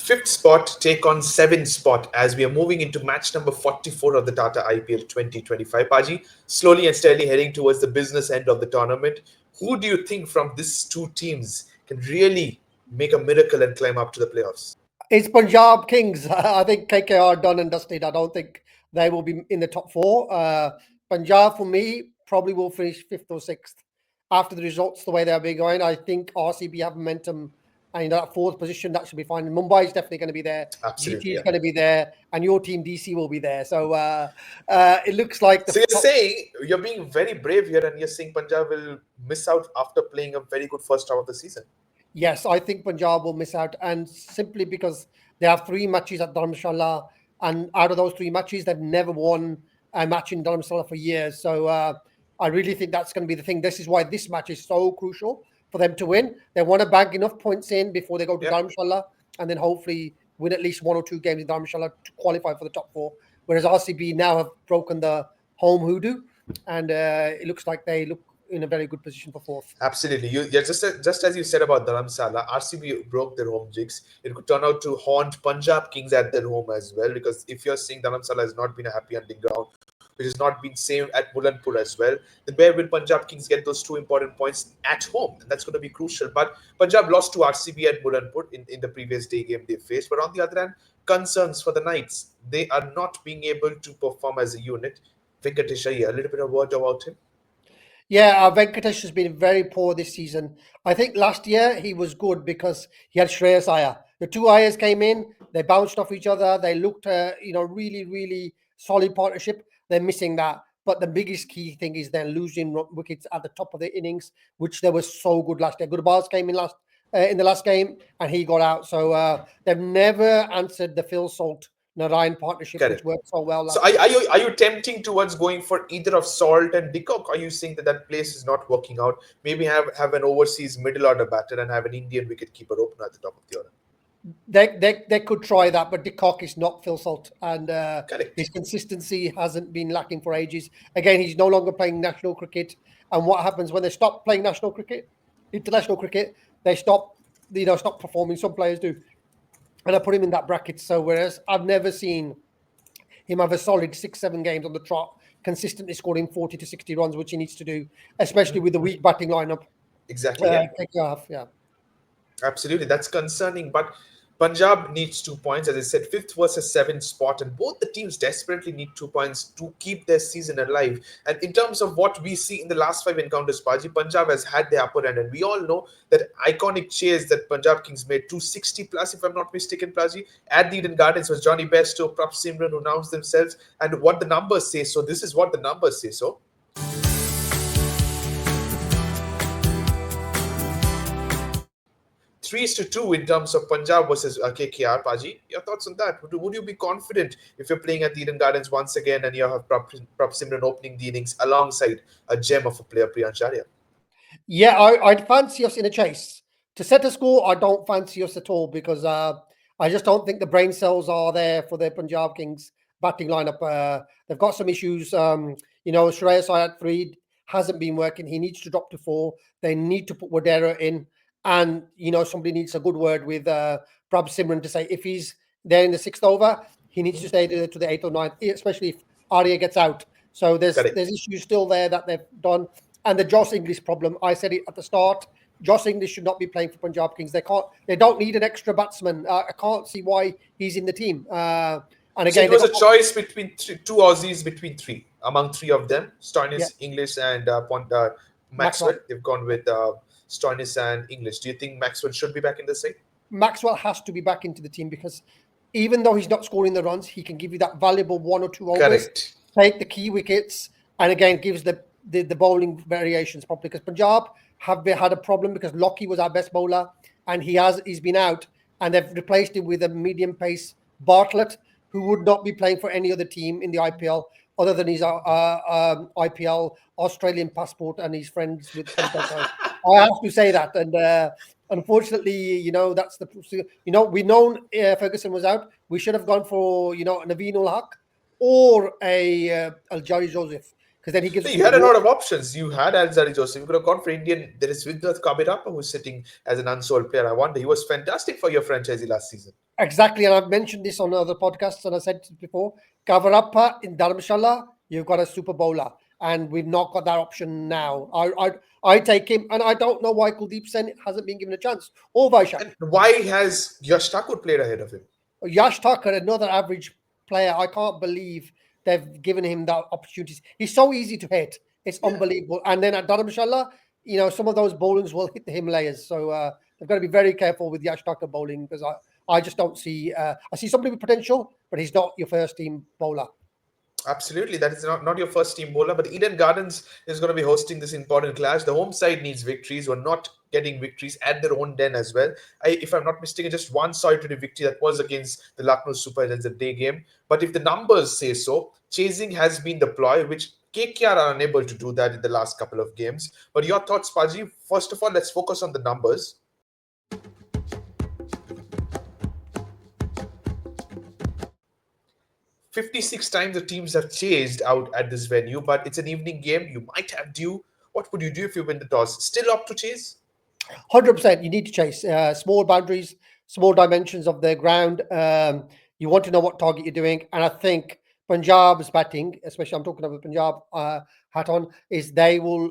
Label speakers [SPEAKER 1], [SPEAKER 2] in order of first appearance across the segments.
[SPEAKER 1] fifth spot take on seventh spot as we are moving into match number 44 of the Tata IPL 2025. Paji, slowly and steadily heading towards the business end of the tournament. Who do you think from these two teams can really make a miracle and climb up to the playoffs?
[SPEAKER 2] It's Punjab Kings. I think KKR done and dusted. I don't think they will be in the top four. Punjab, for me, probably will finish fifth or sixth after the results, the way they'll be going. I think RCB have momentum, and that fourth position, that should be fine. Mumbai is definitely going to be there.
[SPEAKER 1] Absolutely.
[SPEAKER 2] GT is going to be there, and your team DC will be there. So it looks like
[SPEAKER 1] So you're saying you're being very brave here, and you're saying Punjab will miss out after playing a very good first half of the season.
[SPEAKER 2] Yes, I think Punjab will miss out, and simply because they have 3 matches at Dharamshala, and out of those 3 matches, they've never won a match in Dharamshala for years. So I really think that's going to be the thing. This is why this match is so crucial for them to win. They want to bag enough points in before they go to Dharamshala, and then hopefully win at least 1 or 2 games in Dharamshala to qualify for the top 4. Whereas RCB now have broken the home hoodoo, and it looks like they look in a very good position for fourth.
[SPEAKER 1] Absolutely. Just as you said about Dharamsala, RCB broke their home jigs. It could turn out to haunt Punjab Kings at their home as well, because if you're saying Dharamsala has not been a happy hunting ground, which has not been same at Mulanpur as well, then where will Punjab Kings get those 2 important points at home? And that's going to be crucial. But Punjab lost to RCB at Mulanpur in the previous day game they faced. But on the other hand, concerns for the Knights. They are not being able to perform as a unit. Venkatesh Iyer, a little bit of word about him.
[SPEAKER 2] Yeah, Venkatesh has been very poor this season. I think last year he was good because he had Shreyas Iyer. The 2 Iyers came in, they bounced off each other. They looked, really, really solid partnership. They're missing that. But the biggest key thing is they're losing wickets at the top of the innings, which they were so good last year. Gurbaz came in the last game, and he got out. So they've never answered the Phil Salt Narayan partnership, which worked so well.
[SPEAKER 1] So are you tempting towards going for either of Salt and Deacock? Are you saying that place is not working out? Maybe have an overseas middle order batter and have an Indian wicket keeper opener at the top of the order.
[SPEAKER 2] They could try that, but Deacock is not Phil Salt, and his consistency hasn't been lacking for ages. Again, he's no longer playing national cricket, and what happens when they stop playing national cricket, international cricket, they stop performing. Some players do. And I put him in that bracket. So whereas I've never seen him have a solid 6-7 games on the trot, consistently scoring 40 to 60 runs, which he needs to do, especially with the weak batting lineup.
[SPEAKER 1] Exactly.
[SPEAKER 2] Yeah.
[SPEAKER 1] Absolutely. That's concerning. But Punjab needs 2 points. As I said, 5th versus 7th spot. And both the teams desperately need 2 points to keep their season alive. And in terms of what we see in the last 5 encounters, Paji, Punjab has had the upper end. And we all know that iconic chase that Punjab Kings made, 260 plus, if I'm not mistaken, Paji, at the Eden Gardens was Johnny Bairstow, Prabh Simran, who announced themselves. And what the numbers say. So this is what the numbers say. So 3-2 in terms of Punjab versus KKR. Paji, your thoughts on that? Would you be confident if you're playing at the Eden Gardens once again and you have Prabh Simran opening the innings alongside a gem of a player, Priyansh Arya?
[SPEAKER 2] Yeah, I'd fancy us in a chase. To set a score, I don't fancy us at all because I just don't think the brain cells are there for the Punjab Kings batting lineup. They've got some issues. Shreyas Iyer at 3 hasn't been working. He needs to drop to 4. They need to put Wadera in. And, somebody needs a good word with Prabh Simran to say if he's there in the 6th over, he needs to stay to the 8th or 9th, especially if Arya gets out. So there's issues still there that they've done. And the Josh Inglis problem, I said it at the start, Josh Inglis should not be playing for Punjab Kings. They don't need an extra batsman. I can't see why he's in the team.
[SPEAKER 1] And again, so it was a choice between 2 Aussies between 3, among 3 of them, Stoinis, Inglis, and Maxwell. They've gone with Stoinis and English. Do you think Maxwell should be back in the side?
[SPEAKER 2] Maxwell has to be back into the team because even though he's not scoring the runs, he can give you that valuable 1 or 2 overs, take the key wickets, and again gives the bowling variations properly. Because Punjab have had a problem because Lockie was our best bowler and he's been out, and they've replaced him with a medium pace Bartlett, who would not be playing for any other team in the IPL other than his IPL Australian passport and his friends with Kolkata. I have to say that, and unfortunately, that's we known Ferguson was out. We should have gone for Naveen ul Haq or a Aljari Joseph, because then he gives us
[SPEAKER 1] You
[SPEAKER 2] something
[SPEAKER 1] had a
[SPEAKER 2] more.
[SPEAKER 1] lot of options. You had Alzari Joseph. You could have gone for Indian. There is Vidyut Kabirappa who's sitting as an unsold player. I wonder. He was fantastic for your franchise last season.
[SPEAKER 2] Exactly, and I've mentioned this on other podcasts, and I said before, cover up in Dharamshala, you've got a super bowler, and we've not got that option now. I take him, and I don't know why Kuldeep Sen hasn't been given a chance, or Vaishak.
[SPEAKER 1] And why has Yash Thakur played ahead of him?
[SPEAKER 2] Yash Thakur, another average player. I can't believe they've given him that opportunities. He's so easy to hit. It's
[SPEAKER 1] Yeah.
[SPEAKER 2] unbelievable. And then at Dharamshala, some of those bowlings will hit the Himalayas. So they've got to be very careful with Yash Thakur bowling because I just don't see. I see somebody with potential, but he's not your first team bowler.
[SPEAKER 1] Absolutely, that is not your first team bowler, but Eden Gardens is going to be hosting this important clash. The home side needs victories. We're not getting victories at their own den as well. If I'm not mistaken, just one solitary victory that was against the Lucknow Super Giants, the day game. But if the numbers say so, chasing has been the ploy, which KKR are unable to do that in the last couple of games. But your thoughts, Paji? First of all, let's focus on the numbers. 56 times the teams have chased out at this venue, but it's an evening game. You might have due. What would you do if you win the toss? Still up to chase?
[SPEAKER 2] 100%. You need to chase small boundaries, small dimensions of the ground. You want to know what target you're doing, and I think Punjab's batting, especially I'm talking about Punjab hat on, is they will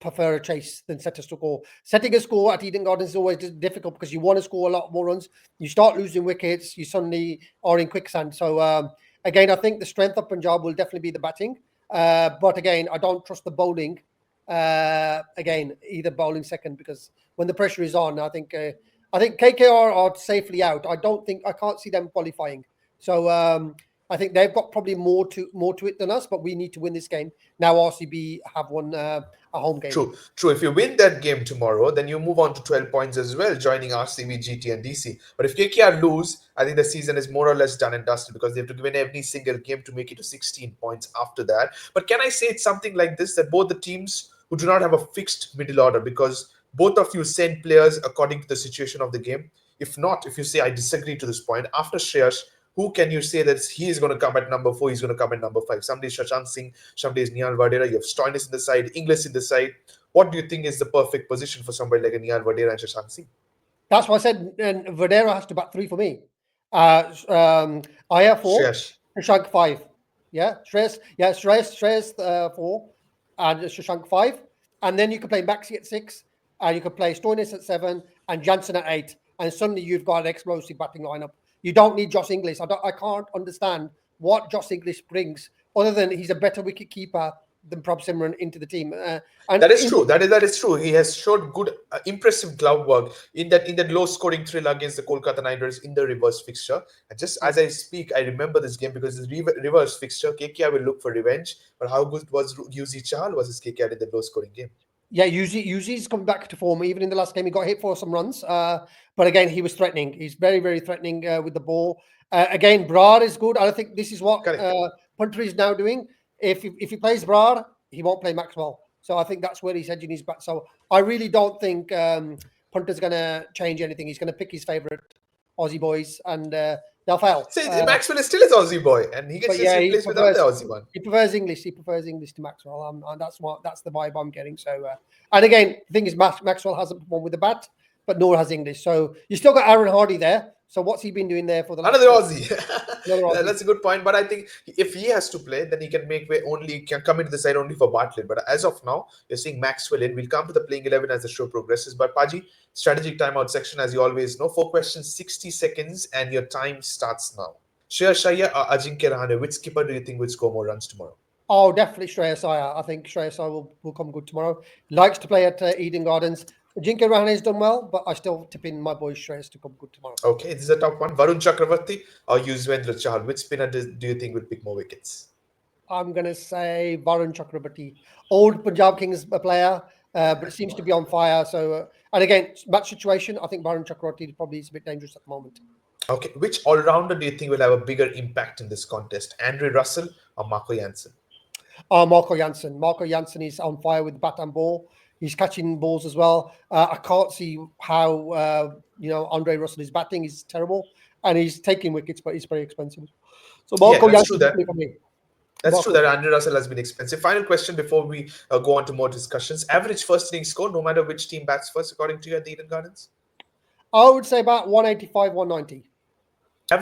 [SPEAKER 2] prefer a chase than set a score. Setting a score at Eden Gardens is always difficult because you want to score a lot more runs. You start losing wickets, you suddenly are in quicksand. So again, I think the strength of Punjab will definitely be the batting. But again, I don't trust the bowling. Again, either bowling second because when the pressure is on, I think KKR are safely out. I can't see them qualifying. So I think they've got probably more to it than us, but we need to win this game. Now RCB have won a home game.
[SPEAKER 1] True. If you win that game tomorrow, then you move on to 12 points as well, joining RCB, GT, and DC. But if KKR lose, I think the season is more or less done and dusted because they have to win every single game to make it to 16 points after that. But can I say it's something like this, that both the teams who do not have a fixed middle order, because both of you send players according to the situation of the game. If not, if you say I disagree to this point, after Shreyas, who can you say that he is going to come at number 4, he's going to come at number 5? Some days Shashank Singh, some days Niyal Vadera, you have Stoinis in the side, Inglis in the side. What do you think is the perfect position for somebody like a Niyal Vadera and Shashank Singh?
[SPEAKER 2] That's why I said and Vadera has to bat 3 for me. Iyer 4,
[SPEAKER 1] Shreyas.
[SPEAKER 2] Shashank 5. Yeah, Shreyas 4 and Shashank 5. And then you can play Maxi at 6 and you can play Stoinis at 7 and Jansen at 8. And suddenly you've got an explosive batting lineup. You don't need Josh Inglis. I can't understand what Josh Inglis brings other than he's a better wicket keeper than Prabh Simran into the team. And
[SPEAKER 1] That is true. That is true. He has showed good, impressive glove work in that low scoring thrill against the Kolkata Knight Riders in the reverse fixture. And just as I speak, I remember this game because the reverse fixture, KKR will look for revenge. But how good was Yuzi Chahal versus KKR in the low scoring game?
[SPEAKER 2] Yeah, Yuzi's coming back to form. Even in the last game, he got hit for some runs. But again, he was threatening. He's very, very threatening with the ball. Again, Brar is good. I think this is what Punter is now doing. If he plays Brar, he won't play Maxwell. So I think that's where he's hedging his back. So I really don't think Punter's going to change anything. He's going to pick his favourite Aussie boys and they'll fail.
[SPEAKER 1] Maxwell is still his Aussie boy, and he gets replaced without the Aussie one.
[SPEAKER 2] He prefers English. He prefers English to Maxwell, and that's the vibe I'm getting. So, and again, the thing is, Maxwell hasn't performed with the bat, but nor has English. So you still got Aaron Hardy there. So what's he been doing there for the
[SPEAKER 1] another Aussie?
[SPEAKER 2] Aussie.
[SPEAKER 1] That's a good point. But I think if he has to play, then he can can come into the side only for Bartlett. But as of now, you're seeing Maxwell in. We'll come to the playing 11 as the show progresses. But Paji, strategic timeout section, as you always know, 4 questions, 60 seconds, and your time starts now. Shreyas Iyer or Ajinkya Rahane, which skipper do you think will score more runs tomorrow?
[SPEAKER 2] Oh, definitely Shreyas Iyer. I think Shreyas Iyer will come good tomorrow. Likes to play at Eden Gardens. Ajinkya Rahane has done well, but I still tip in my boy Shreyas to come good tomorrow.
[SPEAKER 1] Okay, this is a top one. Varun Chakravarti or Yuzvendra Chahal? Which spinner do you think will pick more wickets?
[SPEAKER 2] I'm going to say Varun Chakravarti. Old Punjab Kings player, but it seems to be on fire. So, and again, match situation, I think Varun Chakravarti probably is a bit dangerous at the moment.
[SPEAKER 1] Okay, which all-rounder do you think will have a bigger impact in this contest? Andre Russell or Marco Jansen?
[SPEAKER 2] Marco Jansen. Marco Jansen is on fire with bat and ball. He's catching balls as well. I can't see how Andre Russell is batting. He's terrible, and he's taking wickets, but he's very expensive. So Marco Jansen for me.
[SPEAKER 1] That's true that Andrew Russell has been expensive. Final question before we go on to more discussions. Average first inning score, no matter which team bats first, according to you at the Eden Gardens?
[SPEAKER 2] I would say about 185, 190.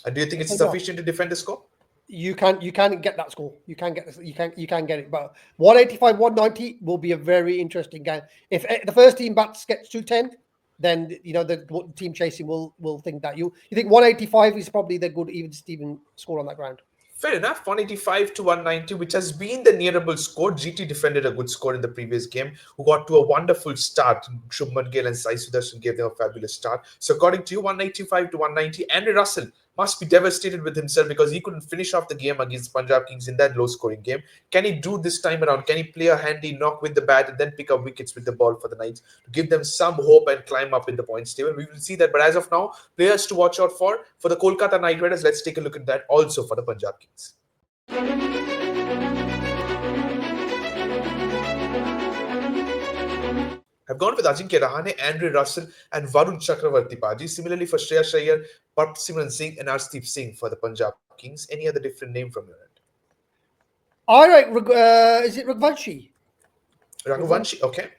[SPEAKER 1] And do you think it's sufficient to defend the score?
[SPEAKER 2] You can get that score. You can get it. But 185, 190 will be a very interesting game. If the first team bats gets 210, then the team chasing will think that you think 185 is probably the good even Steven score on that ground.
[SPEAKER 1] Fair enough, 185 to 190, which has been the nearable score. GT defended a good score in the previous game, who got to a wonderful start. Shubman Gill and Sai Sudarshan gave them a fabulous start. So according to you, 185 to 190, Andrew Russell must be devastated with himself because he couldn't finish off the game against Punjab Kings in that low-scoring game. Can he do this time around? Can he play a handy knock with the bat and then pick up wickets with the ball for the Knights to give them some hope and climb up in the points table? We will see that. But as of now, players to watch out for the Kolkata Knight Riders. Let's take a look at that also for the Punjab Kings. I've gone with Ajinkya Rahane, Andrew Russell, and Varun Chakravarti Paji. Similarly for Shreyas Iyer, Simran Singh, and Arshdeep Singh for the Punjab Kings. Any other different name from your end?
[SPEAKER 2] I like, is it Raghuvanshi?
[SPEAKER 1] Raghuvanshi, okay.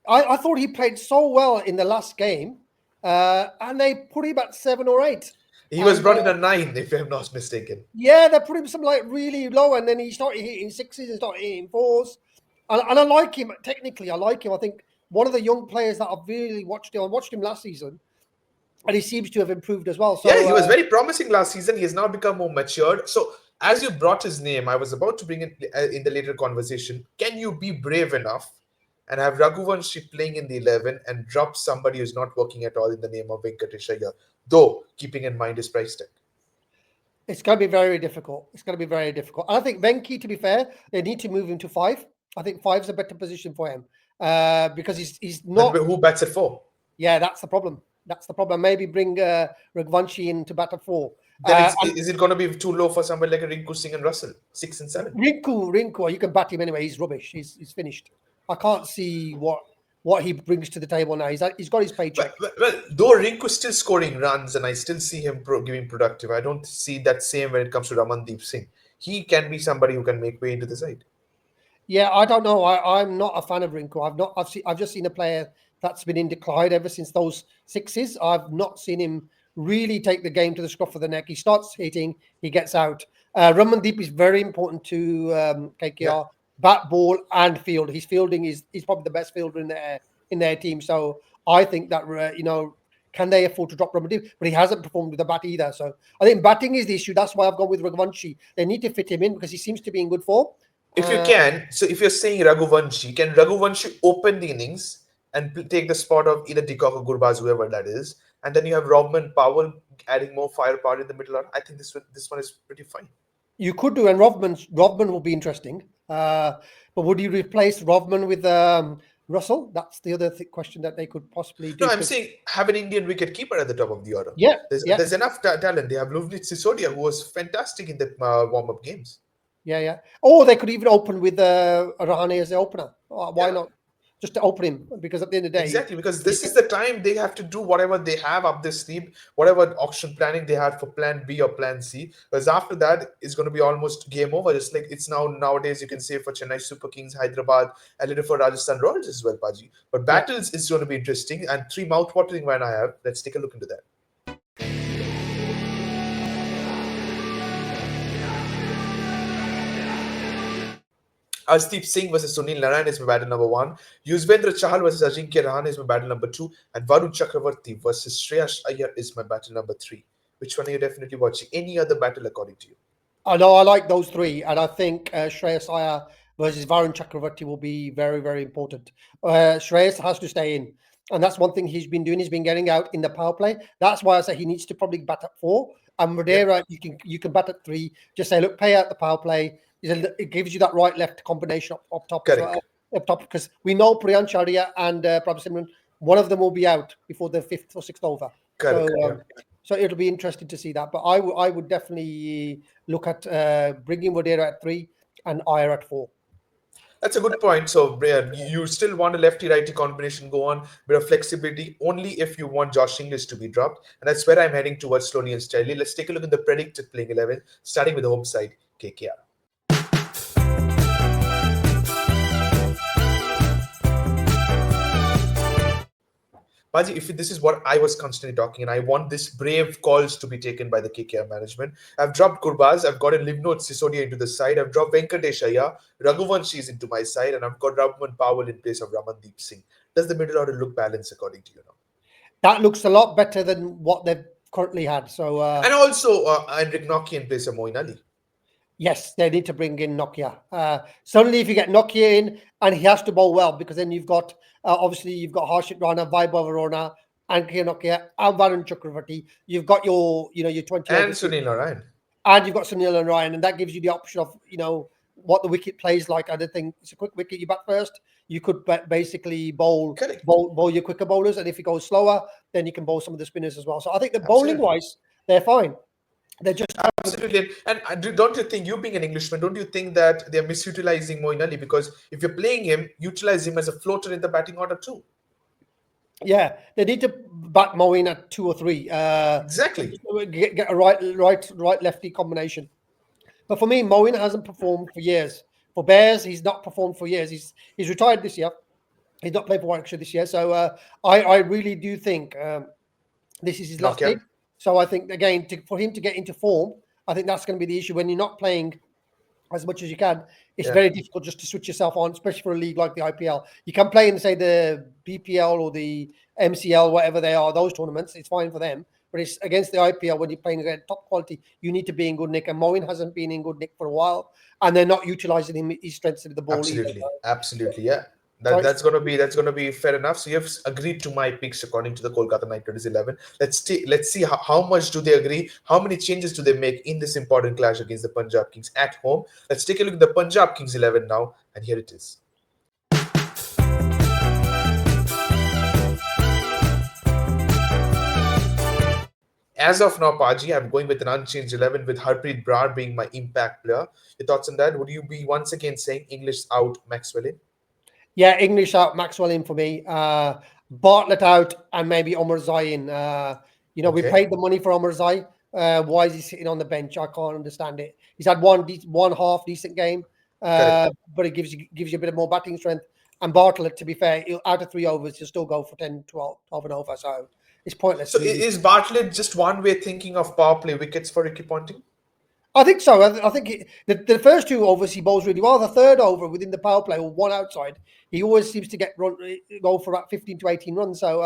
[SPEAKER 2] I thought he played so well in the last game, and they put him at 7 or 8.
[SPEAKER 1] He was brought in at 9, if I'm not mistaken.
[SPEAKER 2] Yeah, they put him some really low, and then he started hitting 6s and started hitting 4s. And I like him technically. I like him. I think one of the young players that I've really watched him. I watched him last season, and he seems to have improved as well. So,
[SPEAKER 1] yeah, he was very promising last season. He has now become more matured. So, as you brought his name, I was about to bring it in the later conversation. Can you be brave enough and have Raghuvanshi playing in the 11 and drop somebody who's not working at all in the name of Venkatesh Iyer, though keeping in mind his price tag?
[SPEAKER 2] It's going to be very difficult. And I think Venki, to be fair, they need to move him to 5. I think 5 is a better position for him because he's not.
[SPEAKER 1] But who bats at 4?
[SPEAKER 2] Yeah, that's the problem. Maybe bring Raghuvanshi in to bat at 4.
[SPEAKER 1] Then is it going to be too low for somebody like a Rinku Singh and Russell, 6 and 7?
[SPEAKER 2] Rinku, you can bat him anyway. He's rubbish. He's finished. I can't see what he brings to the table now. He's got his paycheck.
[SPEAKER 1] Well, though Rinku's still scoring runs and I still see him giving productive, I don't see that same when it comes to Ramandeep Singh. He can be somebody who can make way into the side.
[SPEAKER 2] Yeah, I don't know. I'm not a fan of Rinku. I've just seen a player that's been in decline ever since those 6s. I've not seen him really take the game to the scruff of the neck. He starts hitting, he gets out. Ramandeep is very important to KKR. Yeah. Bat, ball, and field. His fielding is probably the best fielder in their team. So I think that can they afford to drop Ramandeep? But he hasn't performed with the bat either. So I think batting is the issue. That's why I've gone with Raghuvanshi. They need to fit him in because he seems to be in good form.
[SPEAKER 1] If you can, so if you're saying Raghuvanshi, can Raghuvanshi open the innings and take the spot of either Deepak or Gurbaz, whoever that is, and then you have Robman Powell adding more firepower in the middle order? I think this one is pretty fine.
[SPEAKER 2] You could do, and Robman will be interesting. But would you replace Robman with Russell? That's the other question that they could possibly do.
[SPEAKER 1] No, I'm saying have an Indian wicket keeper at the top of the order.
[SPEAKER 2] Yeah,
[SPEAKER 1] there's enough talent. They have Lovelit Sisodia, who was fantastic in the warm-up games.
[SPEAKER 2] Yeah. Or they could even open with Rahane as the opener. Why not? Just to open him, because at the end of the day...
[SPEAKER 1] Exactly, because this is the time they have to do whatever they have up their sleeve, whatever auction planning they had for plan B or plan C, because after that, it's going to be almost game over. Just like it's nowadays, you can say for Chennai Super Kings, Hyderabad, a little for Rajasthan Royals as well, Paji. But battles is going to be interesting, and 3 mouth-watering one I have. Let's take a look into that. Arshdeep Singh versus Sunil Narayan is my battle number 1. Yuzvendra Chahal versus Ajinkya Rahane is my battle number 2. And Varun Chakravarti versus Shreyas Iyer is my battle number 3. Which one are you definitely watching? Any other battle according to you?
[SPEAKER 2] I know I like those 3. And I think Shreyas Iyer versus Varun Chakravarti will be very, very important. Shreyas has to stay in. And that's one thing he's been doing. He's been getting out in the power play. That's why I say he needs to probably bat at 4. And Madeira, you can bat at 3. Just say, look, pay out the power play. It gives you that right-left combination up top.
[SPEAKER 1] Correct.
[SPEAKER 2] Up top, because we know Priyancharia and Prabhu Simran, one of them will be out before the 5th or 6th over.
[SPEAKER 1] Correct.
[SPEAKER 2] So it'll be interesting to see that. But I would definitely look at bringing Madeira at 3 and Iyer at 4.
[SPEAKER 1] That's a good point. So you still want a lefty-righty combination go on, bit of flexibility, only if you want Josh Inglis to be dropped. And that's where I'm heading towards slowly and steadily. Let's take a look at the predicted playing 11, starting with the home side, KKR. Baji, if this is what I was constantly talking, and I want this brave calls to be taken by the KKR management. I've dropped Gurbaz, I've got a Livnot Sisodia into the side, I've dropped Venkatesh Iyer, Raghuvanshi is into my side, and I've got Raman Powell in place of Ramandeep Singh. Does the middle order look balanced according to you now?
[SPEAKER 2] That looks a lot better than what they've currently had. So
[SPEAKER 1] And also Enric Nokia in place of Moin Ali.
[SPEAKER 2] yes, they need to bring in Nokia. Suddenly, if you get Nokia in, and he has to bowl well, because then you've got obviously you've got Harshit Rana, Vaibhav Arona, Ajinkya Nokia, and Varun Chakravarti. You've got your 20
[SPEAKER 1] And
[SPEAKER 2] overs,
[SPEAKER 1] Sunil Narayan.
[SPEAKER 2] and you've got Sunil and Ryan, and that gives you the option of what the wicket plays like. I don't think it's a quick wicket. You bat first. You could basically
[SPEAKER 1] Correct.
[SPEAKER 2] bowl your quicker bowlers, and if you go slower, then you can bowl some of the spinners as well. So I think the bowling
[SPEAKER 1] Absolutely.
[SPEAKER 2] wise, they're fine. They're just
[SPEAKER 1] Absolutely. And don't you think, you being an Englishman, don't you think that they're misutilizing Moin Ali? Because if you're playing him, utilize him as a floater in the batting order too.
[SPEAKER 2] Yeah, they need to bat Moeen at 2 or 3.
[SPEAKER 1] Exactly.
[SPEAKER 2] Get a right lefty combination. But for me, Moeen hasn't performed for years. For Bears, he's not performed for years. He's retired this year. He's not played for Warwickshire this year. So I really do think this is his last
[SPEAKER 1] Nokia.
[SPEAKER 2] gig. So I think again for him to get into form, I think that's going to be the issue when you're not playing as much as you can. It's
[SPEAKER 1] Yeah.
[SPEAKER 2] very difficult just to switch yourself on, especially for a league like the IPL. You can play in, say, the BPL or the MCL, whatever they are, those tournaments. It's fine for them. But it's against the IPL when you're playing against top quality, you need to be in good nick. And Moeen hasn't been in good nick for a while. And they're not utilising him, his strengths of the ball either.
[SPEAKER 1] Absolutely. Yeah.
[SPEAKER 2] So
[SPEAKER 1] That's gonna be fair enough. So you've agreed to my picks according to the Kolkata Knight Riders 11. Let's see how much do they agree. How many changes do they make in this important clash against the Punjab Kings at home? Let's take a look at the Punjab Kings 11 now, and here it is. As of now, Paji, I'm going with an unchanged 11 with Harpreet Brar being my impact player. Your thoughts on that? Would you be once again saying English out, Maxwell in?
[SPEAKER 2] yeah, English out, Maxwell in for me. Bartlett out, and maybe Omar Zai in. We
[SPEAKER 1] Okay.
[SPEAKER 2] paid the money for Omar Zai. Why is he sitting on the bench? I can't understand it. He's had one half decent game,
[SPEAKER 1] Correct.
[SPEAKER 2] but it gives you a bit of more batting strength. And Bartlett, to be fair, out of 3 overs, he'll still go for 10, 12 and over. So it's pointless.
[SPEAKER 1] So
[SPEAKER 2] Really.
[SPEAKER 1] is Bartlett just one way thinking of power play wickets for Ricky Ponting?
[SPEAKER 2] I think so. I think the first 2 overs he bowls really well. The third over within the power play or one outside, he always seems to go for about 15 to 18 runs. So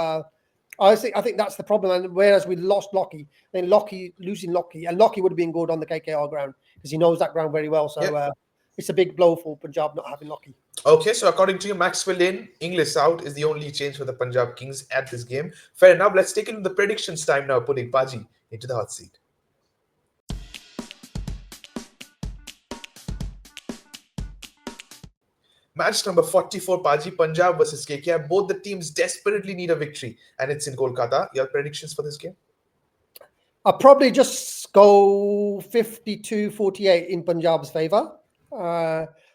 [SPEAKER 2] I think that's the problem. And whereas we lost Lockie, then losing Lockie, and Lockie would have been good on the KKR ground because he knows that ground very well. So
[SPEAKER 1] Yep.
[SPEAKER 2] it's a big blow for Punjab not having Lockie.
[SPEAKER 1] Okay, so according to you, Maxwell in, English out is the only change for the Punjab Kings at this game. Fair enough. Let's take it into the predictions time now, putting Paji into the hot seat. Match number 44, Paji, Punjab versus KKR. Both the teams desperately need a victory, and it's in Kolkata. Your predictions for this game?
[SPEAKER 2] I'll probably just go 52-48 in Punjab's favour,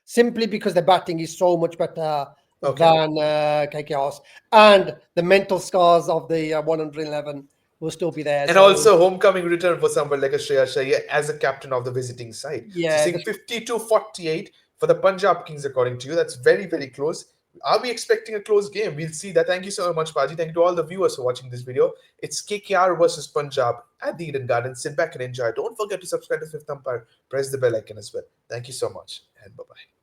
[SPEAKER 2] simply because the batting is so much better than KKR's. And the mental scars of the 111 will still be there.
[SPEAKER 1] And also homecoming return for someone like a Shreyas Iyer as a captain of the visiting side.
[SPEAKER 2] Yeah,
[SPEAKER 1] So seeing 52-48 for the Punjab Kings, according to you. That's very, very close. Are we expecting a close game? We'll see that. Thank you so much, Paji. Thank you to all the viewers for watching this video. It's KKR versus Punjab at the Eden Gardens. Sit back and enjoy. Don't forget to subscribe to Fifth Umpire. Press the bell icon as well. Thank you so much, and bye-bye.